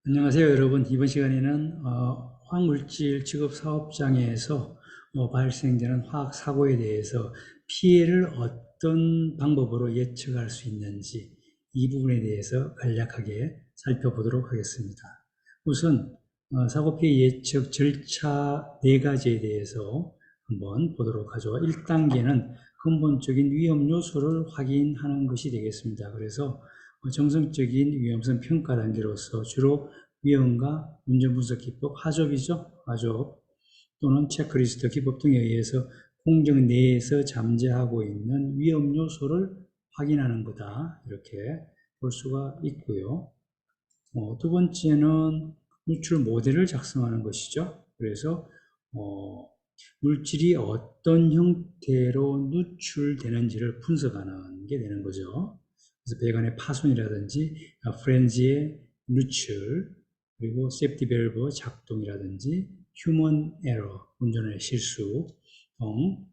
안녕하세요, 여러분. 이번 시간에는 화학물질 취급 사업장에서 발생되는 화학 사고에 대해서 피해를 어떤 방법으로 예측할 수 있는지 이 부분에 대해서 간략하게 살펴보도록 하겠습니다. 우선 사고 피해 예측 절차 4가지에 대해서 한번 보도록 하죠. 1단계는 근본적인 위험 요소를 확인하는 것이 되겠습니다. 그래서 정성적인 위험성 평가 단계로서 주로 위험과 문제 분석 기법, 하좁 또는 체크리스트 기법 등에 의해서 공정 내에서 잠재하고 있는 위험 요소를 확인하는 거다. 이렇게 볼 수가 있고요. 두 번째는 누출 모델을 작성하는 것이죠. 그래서 물질이 어떤 형태로 누출되는지를 분석하는 게 되는 거죠. 그래서 배관의 파손이라든지 프렌즈의 누출, 그리고 세프티 밸브 작동이라든지 휴먼 에러, 운전의 실수 등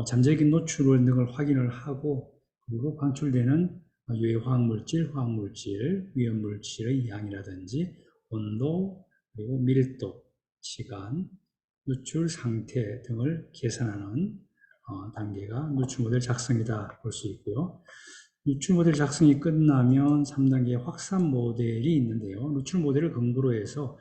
잠재적인 노출 등을 확인을 하고, 그리고 방출되는 유해 화학물질, 위험물질의 양이라든지 온도, 그리고 밀도, 시간, 누출 상태 등을 계산하는 단계가 누출 모델 작성이다 볼 수 있고요. 누출 모델 작성이 끝나면 3단계 확산 모델이 있는데요. 누출 모델을 근거로 해서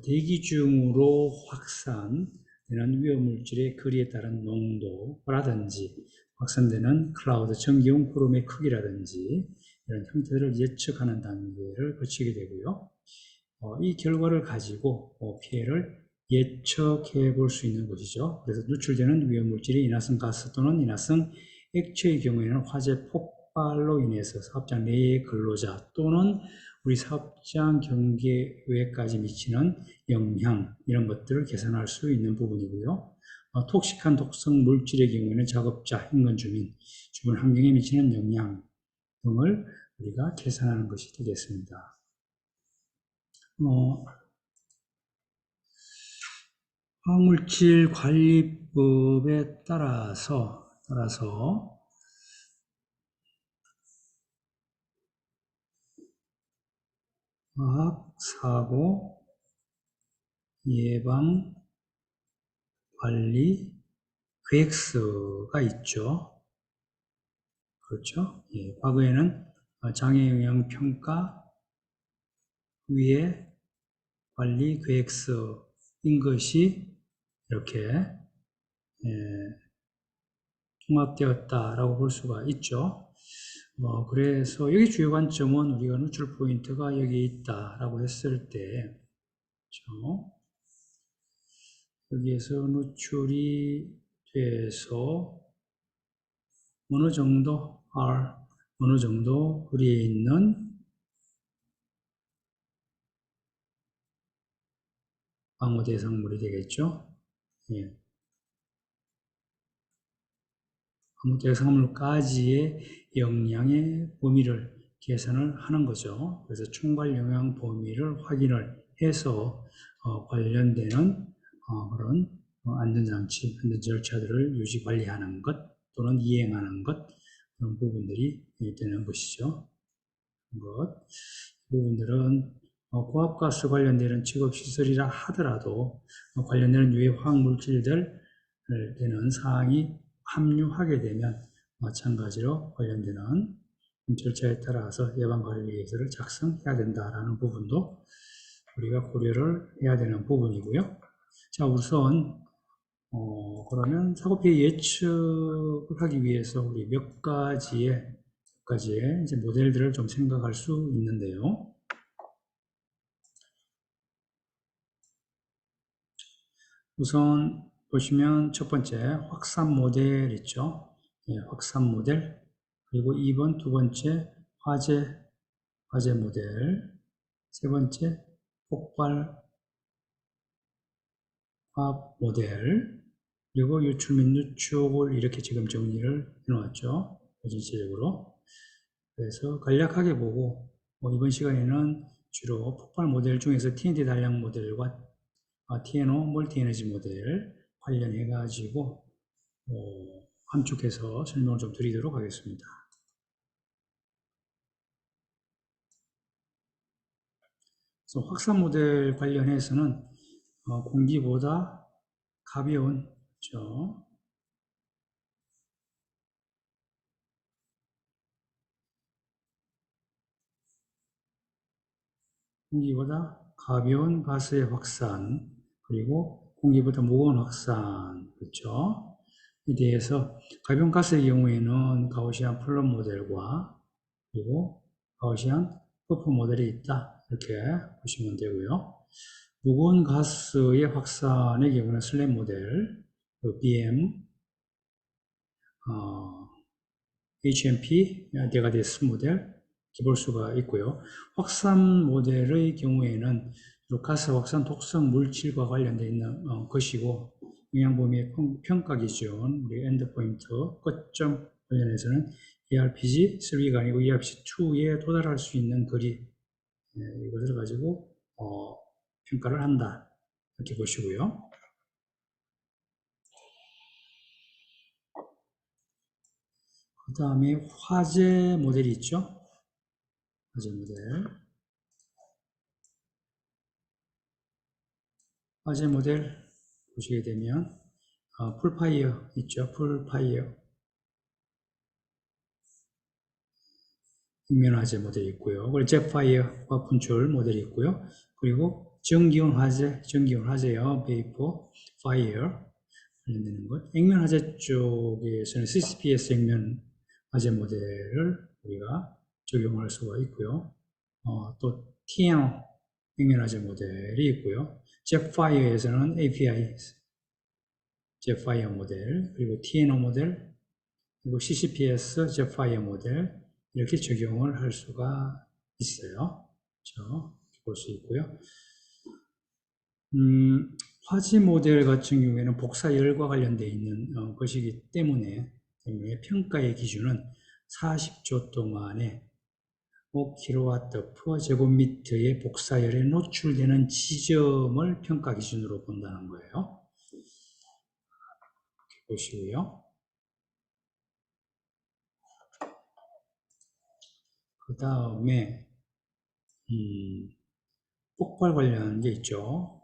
대기 중으로 확산되는 위험물질의 거리에 따른 농도라든지 확산되는 클라우드, 전기용 흐름의 크기라든지 이런 형태를 예측하는 단계를 거치게 되고요. 이 결과를 가지고 피해를 예측해 볼 수 있는 것이죠. 그래서 누출되는 위험물질이 인화성 가스 또는 인화성 액체의 경우에는 화재 폭발로 인해서 사업장 내의 근로자 또는 우리 사업장 경계 외까지 미치는 영향, 이런 것들을 계산할 수 있는 부분이고요. 톡식한 독성 물질의 경우에는 작업자, 인근 주민, 주변 환경에 미치는 영향 등을 우리가 계산하는 것이 되겠습니다. 화학물질 관리법에 따라서 화학사고 예방 관리 계획서가 있죠. 그렇죠? 예, 과거에는 장애영향 평가 위에 관리 계획서인 것이 이렇게 통합되었다라고 볼 수가 있죠. 그래서 여기 주요 관점은 우리가 누출 포인트가 여기 있다라고 했을 때, 그렇죠? 여기에서 누출이 돼서 어느 정도 거리에 있는 방호 대상물이 되겠죠. 예. 방호 대상물까지의 영향의 범위를 계산을 하는 거죠. 그래서 총괄 영향 범위를 확인을 해서 관련되는 그런 안전장치, 안전 절차들을 유지 관리하는 것 또는 이행하는 것, 그런 부분들이 되는 것이죠. 이 부분들은 고압가스 관련되는 직업시설이라 하더라도 관련되는 유해 화학물질들 되는 사항이 합류하게 되면 마찬가지로 관련되는 절차에 따라서 예방관리계획서를 작성해야 된다라는 부분도 우리가 고려를 해야 되는 부분이고요. 자, 우선 그러면 사고피해 예측을 하기 위해서 우리 몇 가지의 이제 모델들을 좀 생각할 수 있는데요. 우선 보시면 첫 번째 확산 모델 있죠. 예, 확산 모델. 그리고 2번, 두 번째 화재 모델. 세 번째 폭발 화학 모델. 그리고 유출 및 누축을 이렇게 지금 정리를 해놓았죠. 전체적으로. 그래서 간략하게 보고 이번 시간에는 주로 폭발 모델 중에서 TNT 단량 모델과 TNO 멀티 에너지 모델 관련해 가지고 함축해서 설명을 좀 드리도록 하겠습니다. 그래서 확산 모델 관련해서는 공기보다 가벼운, 그렇죠? 공기보다 가벼운 가스의 확산, 그리고 공기보다 무거운 확산, 그렇죠? 에 대해서 가벼운 가스의 경우에는 가우시안 플롯 모델과 그리고 가우시안 버프 모델이 있다. 이렇게 보시면 되고요. 무거운 가스의 확산의 경우는 슬램 모델, BM, HMP, 데가데스 모델 볼 수가 있고요. 확산 모델의 경우에는 가스 확산 독성 물질과 관련되어 있는 것이고, 영양범위의 평가 기준, 우리 엔드포인트, 끝점 관련해서는 ERPG3가 아니고 ERPG2에 도달할 수 있는 거리, 이것을 가지고 평가를 한다. 이렇게 보시고요. 그 다음에 화재 모델이 있죠. 화재 모델. 화재 모델 보시게 되면 풀파이어 있죠. 풀파이어 흑면 화재 모델이 있고요. 그리고 젯파이어와 분출 모델이 있고요. 그리고 전기온 화재요. 베이퍼 파이어 관련되는 것. 액면 화재 쪽에서는 CCPS 액면 화재 모델을 우리가 적용할 수가 있고요. 또 TNO 액면 화재 모델이 있고요. 젯파이어에서는 API 젯파이어 모델, 그리고 TNO 모델, 그리고 CCPS 젯파이어 모델 이렇게 적용을 할 수가 있어요. 그렇죠? 볼 수 있고요. 화재 모델 같은 경우에는 복사열과 관련되어 있는 것이기 때문에 평가의 기준은 40초 동안에 5kW 제곱미터의 복사열에 노출되는 지점을 평가 기준으로 본다는 거예요. 보시고요. 그 다음에 폭발 관련한 게 있죠.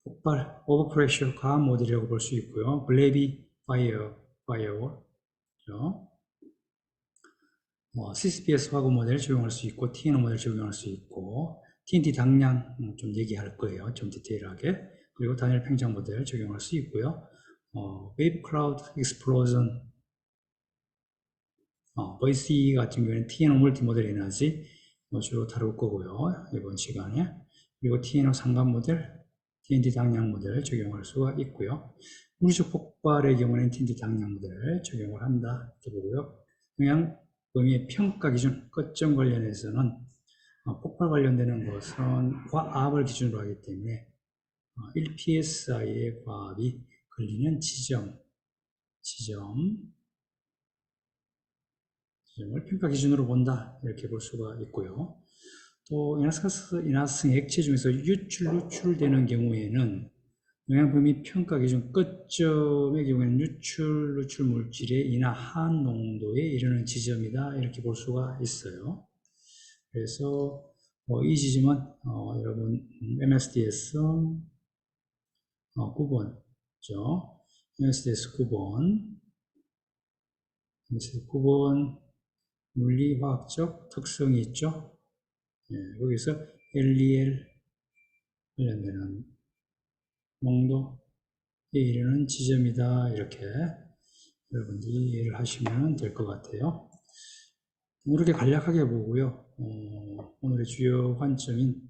폭발, 오버프레셔 가압 모델이라고 볼 수 있고요. 블레비 파이어월, 그죠? CCPS 화구 모델을 적용할 수 있고, TNO 모델을 적용할 수 있고, TNT 당량 좀 얘기할 거예요. 좀 디테일하게. 그리고 단일 팽창 모델 적용할 수 있고요. 웨이브 클라우드 익스플로전, VC 같은 경우에는 TNO 멀티 모델 에너지 주로 다룰 거고요. 이번 시간에. 그리고 TNO 상관 모델, TNT 당량 모델 적용할 수가 있고요. 물리적 폭발의 경우는 TNT 당량 모델 적용을 한다. 이렇게 보고요. 영양 범위의 평가 기준, 끝점 관련해서는 폭발 관련되는 것은 과압을 기준으로 하기 때문에 1psi의 과압이 걸리는 지점을 평가 기준으로 본다. 이렇게 볼 수가 있고요. 또 이나스성 액체 중에서 누출되는 경우에는 영양범위 평가 기준 끝점의 경우에는 누출 물질의 인하한 농도에 이르는 지점이다. 이렇게 볼 수가 있어요. 그래서 이 지점은 여러분 MSDS 9번죠. MSDS 9번 물리화학적 특성이 있죠. 거기서 LEL 관련되는 농도에 이르는 지점이다. 이렇게 여러분들이 이해를 하시면 될 것 같아요. 이렇게 간략하게 보고요. 오늘의 주요 관점인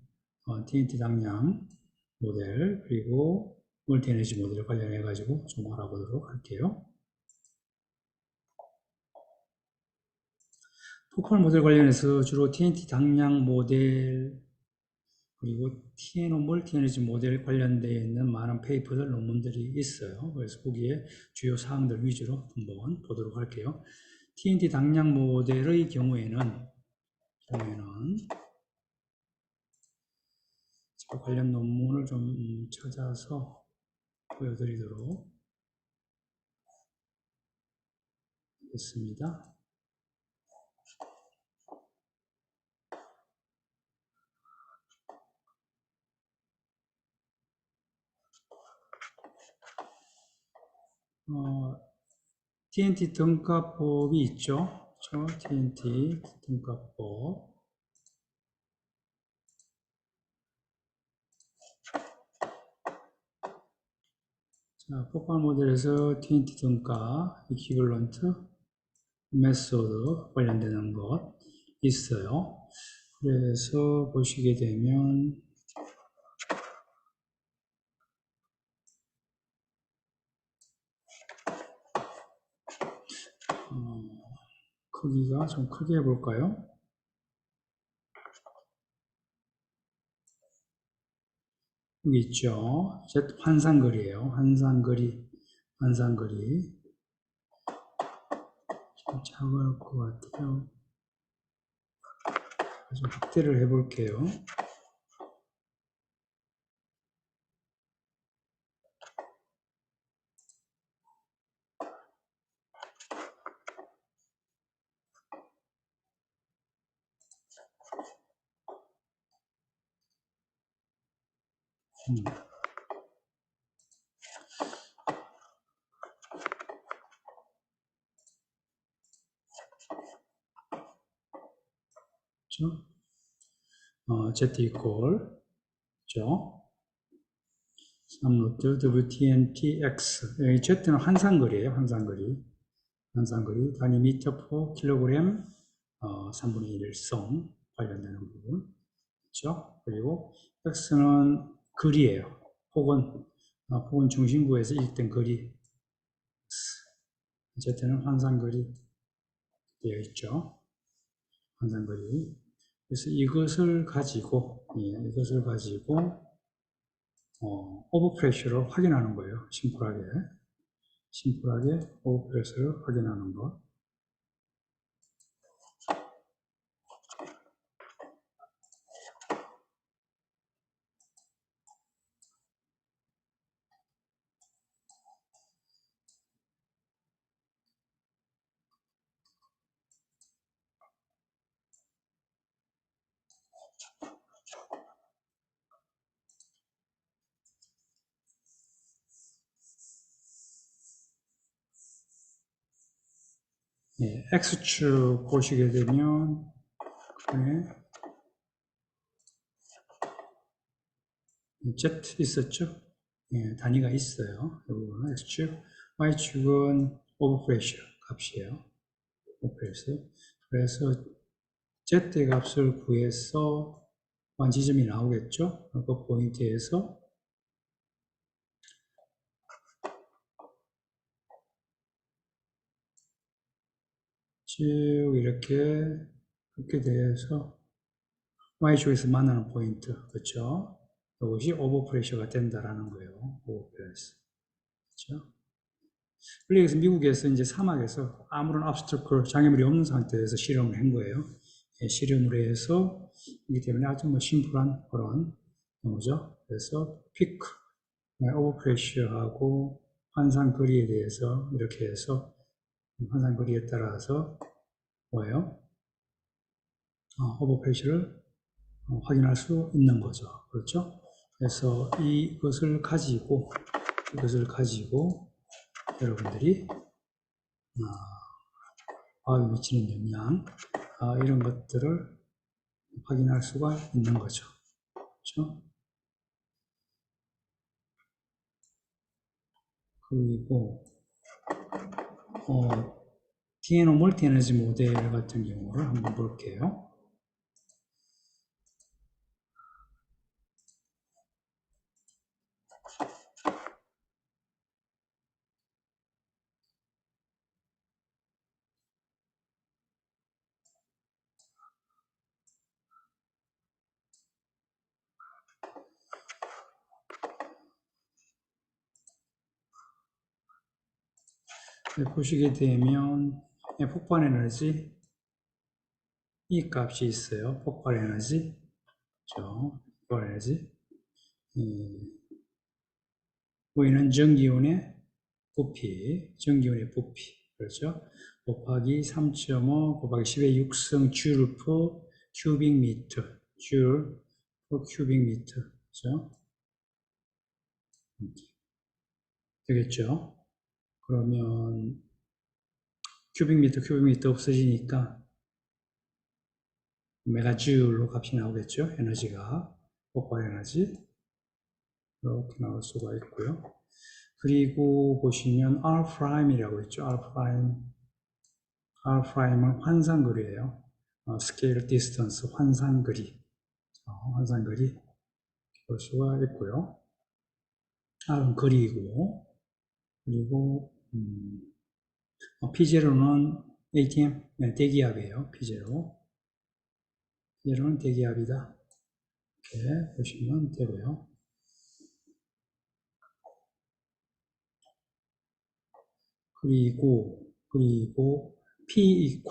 TNT 당량 모델 그리고 멀티 에너지 모델 관련해 가지고 좀 알아보도록 할게요. 폭발 모델 관련해서 주로 TNT 당량 모델 그리고 TNO 멀티 에너지 모델 관련되어 있는 많은 페이퍼들, 논문들이 있어요. 그래서 거기에 주요 사항들 위주로 한번 보도록 할게요. TNT 당량 모델의 경우에는 관련 논문을 좀 찾아서 보여드리도록 하겠습니다. TNT 등가법이 있죠. 그렇죠? TNT 등가법. 자, 폭발 모델에서 TNT 등가, equivalent 메소드 관련되는 것 있어요. 그래서 보시게 되면 크기가 좀 크게 해볼까요? 여기 있죠. 환상거리예요. 환상거리. 좀 작을 것 같아요. 좀 확대를 해볼게요. 그렇죠? Z 이퀄, 그렇죠? 3루트 WTNTX. 여기 Z는 환상거리예요. 환상거리. 단위 미터 퍼 킬로그램 3분의 1성 관련되는 부분. 그렇죠? 그리고 X는 거리예요. 폭은 중심부에서 일된 거리. Z는 환상거리 되어 있죠. 환상거리. 그래서 이것을 가지고 오버프레셔를 확인하는 거예요. 심플하게 오버프레셔를 확인하는 것. 예, X축 보시게 되면 Z 있었죠? 예, 단위가 있어요. 이 부분은 X축, Y축은 오버프레셔 값이에요. 오버프레셔. 그래서 Z의 값을 구해서 지점이 나오겠죠? 그 포인트에서 쭉 그렇게 돼서 Y축에서 만나는 포인트, 그렇죠? 이것이 오버프레셔가 된다라는 거예요. 오버프레셔. 그렇죠? 여기서 미국에서 이제 사막에서 아무런 obstacle, 장애물이 없는 상태에서 실험을 한 거예요. 예, 실험을 해서 이기 때문에 아주 심플한 그런 경우죠. 그래서 피크, 오버프레셔하고 환상 거리에 대해서 이렇게 해서 환상 거리에 따라서 뭐예요? 오버프레셔를 확인할 수 있는 거죠. 그렇죠? 그래서 이것을 가지고 여러분들이 과학에 미치는 영향, 이런 것들을 확인할 수가 있는 거죠. 그렇죠? 그리고 DNO 멀티 에너지 모델 같은 경우를 한번 볼게요. 보시게 되면 폭발 에너지 이 값이 있어요. 폭발 에너지, 그렇죠? 폭발 에너지. 보이는 전기운의 부피, 그렇죠? 곱하기 3.5 곱하기 10의 6성 줄 per 큐빅 미터, 줄 per 큐빅 미터, 그렇죠? 되겠죠? 그러면 큐빅미터 없어지니까 메가줄로 값이 나오겠죠. 에너지가 폭발 에너지 이렇게 나올 수가 있고요. 그리고 보시면 R'이라고 있죠. R'은 환상거리예요. 스케일 디스턴스 환상거리 환상거리 볼 수가 있고요. R은 거리이고 그리고 P0는 ATM 대기압이에요. P0는 대기압이다. 이렇게 보시면 되고요. 그리고 P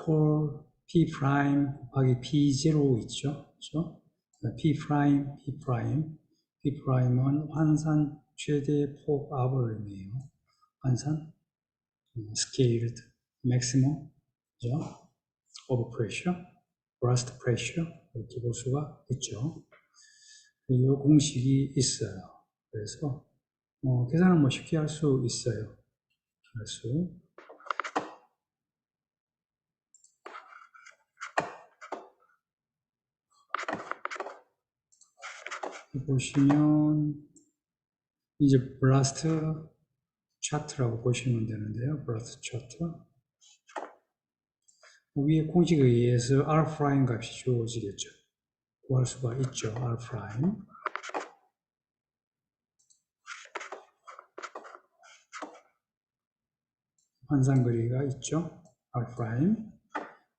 P 프라임 곱하기 P0 있죠? 그렇죠? P 프라임은 환산 최대 폭압을 의미해요. 환산, scaled maximum, 그죠? of pressure, blast pressure 이렇게 볼 수가 있죠. 이 공식이 있어요. 그래서 계산은 쉽게 할 수 있어요. 보시면 이제 블라스트 차트라고 보시면 되는데요. 블라스트 차트 위에 공식에 의해서 R' 값이 주어지겠죠. 구할 수가 있죠. R'. 환상거리가 있죠. R'.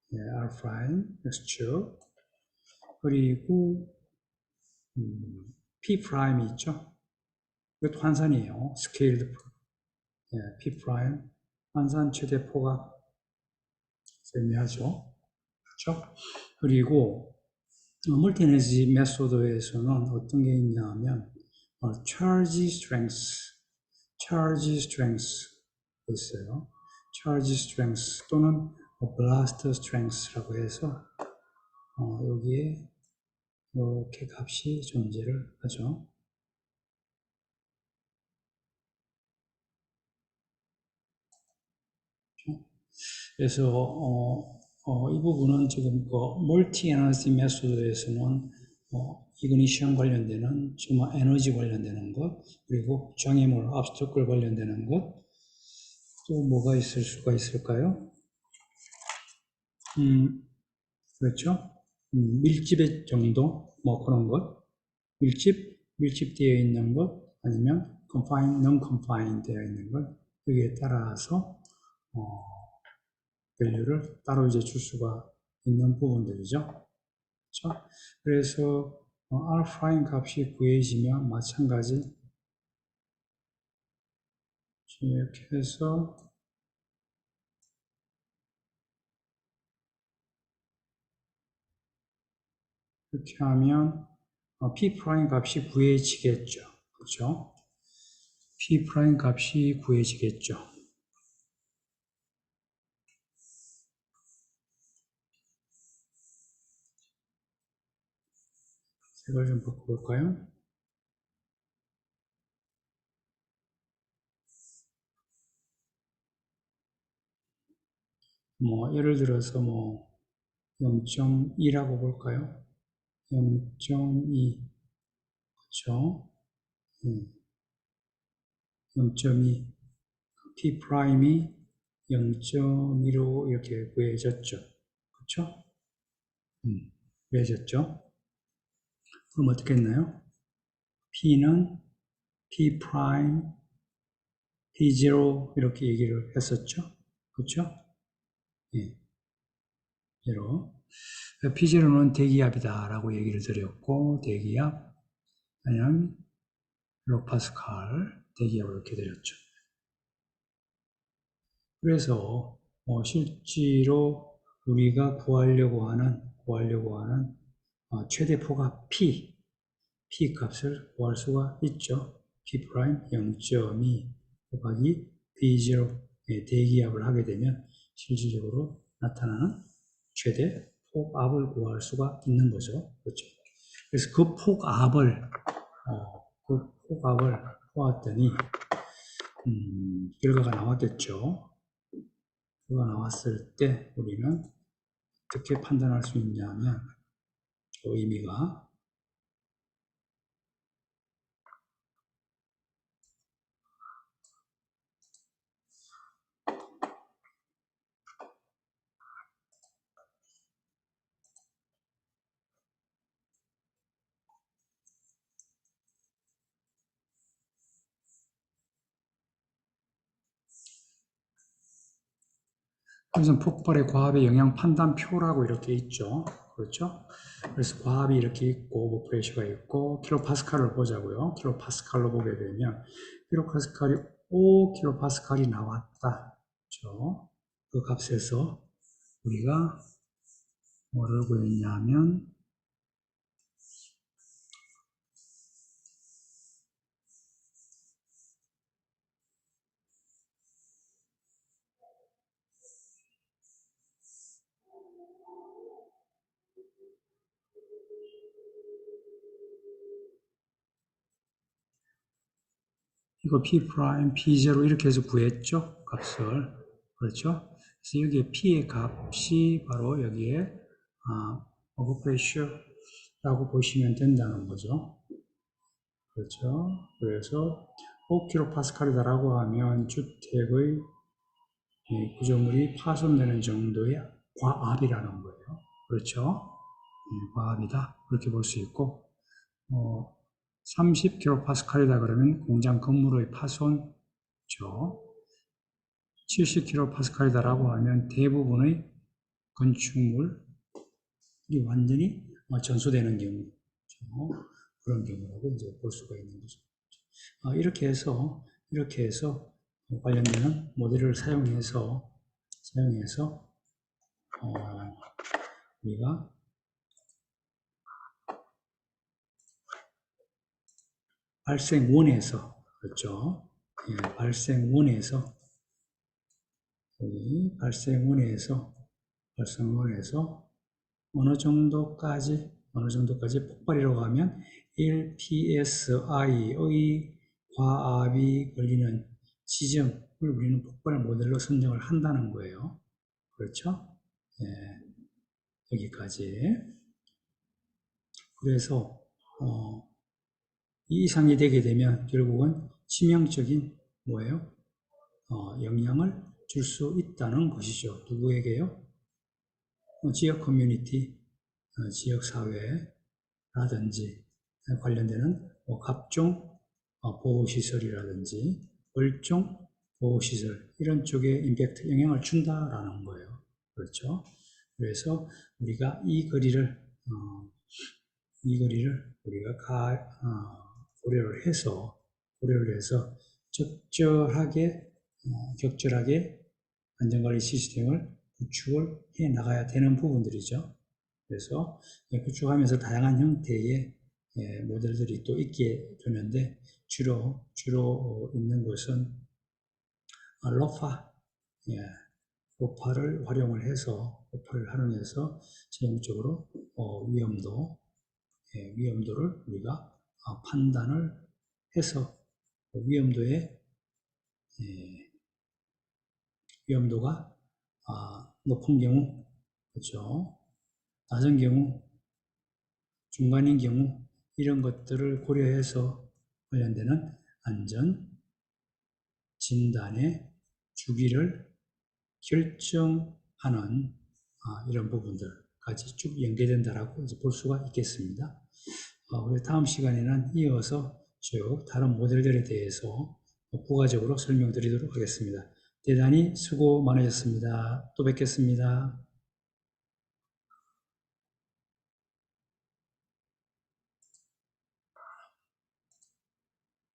네, R'. X축. 그리고 P' 있죠. 이것도 환산이에요. 스케일드 네, P'. 환산 최대 폭압 의미하죠. 그렇죠? 그리고 멀티 에너지 메소드에서는 어떤 게 있냐면 charge strength 있어요. charge strength 또는 blast strength라고 해서 여기에 이렇게 값이 존재를 하죠. 그래서 이 부분은 지금 멀티 에너지 메소드에서는 이그니션 관련되는 정말 에너지 관련되는 것 그리고 장애물 압스터클 관련되는 것 또 뭐가 있을 수가 있을까요? 그렇죠? 밀집의 정도 그런 것 밀집되어 있는 것 아니면 non-confined 되어 있는 것 여기에 따라서 밸류를 따로 이제 줄 수가 있는 부분들이죠. 그렇죠? 그래서 R' 값이 구해지면 마찬가지 이렇게 해서 이렇게 하면 P' 값이 구해지겠죠. 그렇죠? P' 값이 구해지겠죠. 색을 좀 바꿔볼까요? 예를 들어서 0.2라고 볼까요? 0.2 그렇죠? 0.2 P'이 0.2로 이렇게 구해졌죠. 그렇죠? 구해졌죠? 그럼 어떻게 했나요? P는 P', P0 이렇게 얘기를 했었죠. 그렇죠? 예, 0. P0는 대기압이다 라고 얘기를 드렸고 대기압 그냥 록파스칼 대기압을 이렇게 드렸죠. 그래서 실제로 우리가 구하려고 하는 최대 폭압 P 값을 구할 수가 있죠. P' 0.2 곱하기 B0 대기압을 하게 되면 실질적으로 나타나는 최대 폭압을 구할 수가 있는 거죠. 그렇죠. 그래서 그 폭압을 보았더니 결과가 나왔겠죠. 결과가 나왔을 때 우리는 어떻게 판단할 수 있냐면 그 의미가 그래서 폭발의 과합의 영향 판단표라고 이렇게 있죠. 그렇죠? 그래서 과합이 이렇게 있고, 오퍼레이션가 있고, 킬로파스칼을 보자고요. 킬로파스칼로 보게 되면, 킬로파스칼이 5킬로파스칼이 나왔다. 그렇죠? 그 값에서 우리가 뭐를 구했냐면, 이거 P 프라임, P0 이렇게 해서 구했죠? 값을. 그렇죠? 그래서 여기에 P의 값이 바로 여기에, 오버프레셔라고 보시면 된다는 거죠. 그렇죠? 그래서 5kPa라고 하면 주택의 구조물이 파손되는 정도의 과압이라는 거예요. 그렇죠? 과압이다. 그렇게 볼 수 있고, 30kPa이다 그러면 공장 건물의 파손, 그렇죠? 70kPa이다라고 하면 대부분의 건축물이 완전히 전소되는 경우, 그렇죠? 그런 경우라고 이제 볼 수가 있는 거죠. 이렇게 해서 관련되는 모델을 사용해서 우리가 발생원에서, 그렇죠? 발생원에서 어느 정도까지 폭발이라고 하면 1psi의 과압이 걸리는 지점을 우리는 폭발 모델로 선정을 한다는 거예요. 그렇죠? 여기까지. 그래서 이 이상이 되게 되면 결국은 치명적인 뭐예요? 영향을 줄 수 있다는 것이죠. 누구에게요? 지역 커뮤니티, 지역 사회라든지 관련되는 각종 보호시설이라든지 월종 보호시설 이런 쪽에 임팩트 영향을 준다라는 거예요. 그렇죠? 그래서 우리가 이 거리를 우리가 고려를 해서 적절하게 안전관리 시스템을 구축을 해 나가야 되는 부분들이죠. 그래서 구축하면서 다양한 형태의 모델들이 또 있게 되는데 주로 있는 것은 로파를 활용해서 전형적으로 위험도를 우리가 판단을 해서 위험도가 높은 경우, 그렇죠? 낮은 경우, 중간인 경우 이런 것들을 고려해서 관련되는 안전 진단의 주기를 결정하는 이런 부분들까지 쭉 연계된다라고 이제 볼 수가 있겠습니다. 우리 다음 시간에는 이어서 쭉 다른 모델들에 대해서 부가적으로 설명드리도록 하겠습니다. 대단히 수고 많으셨습니다. 또 뵙겠습니다.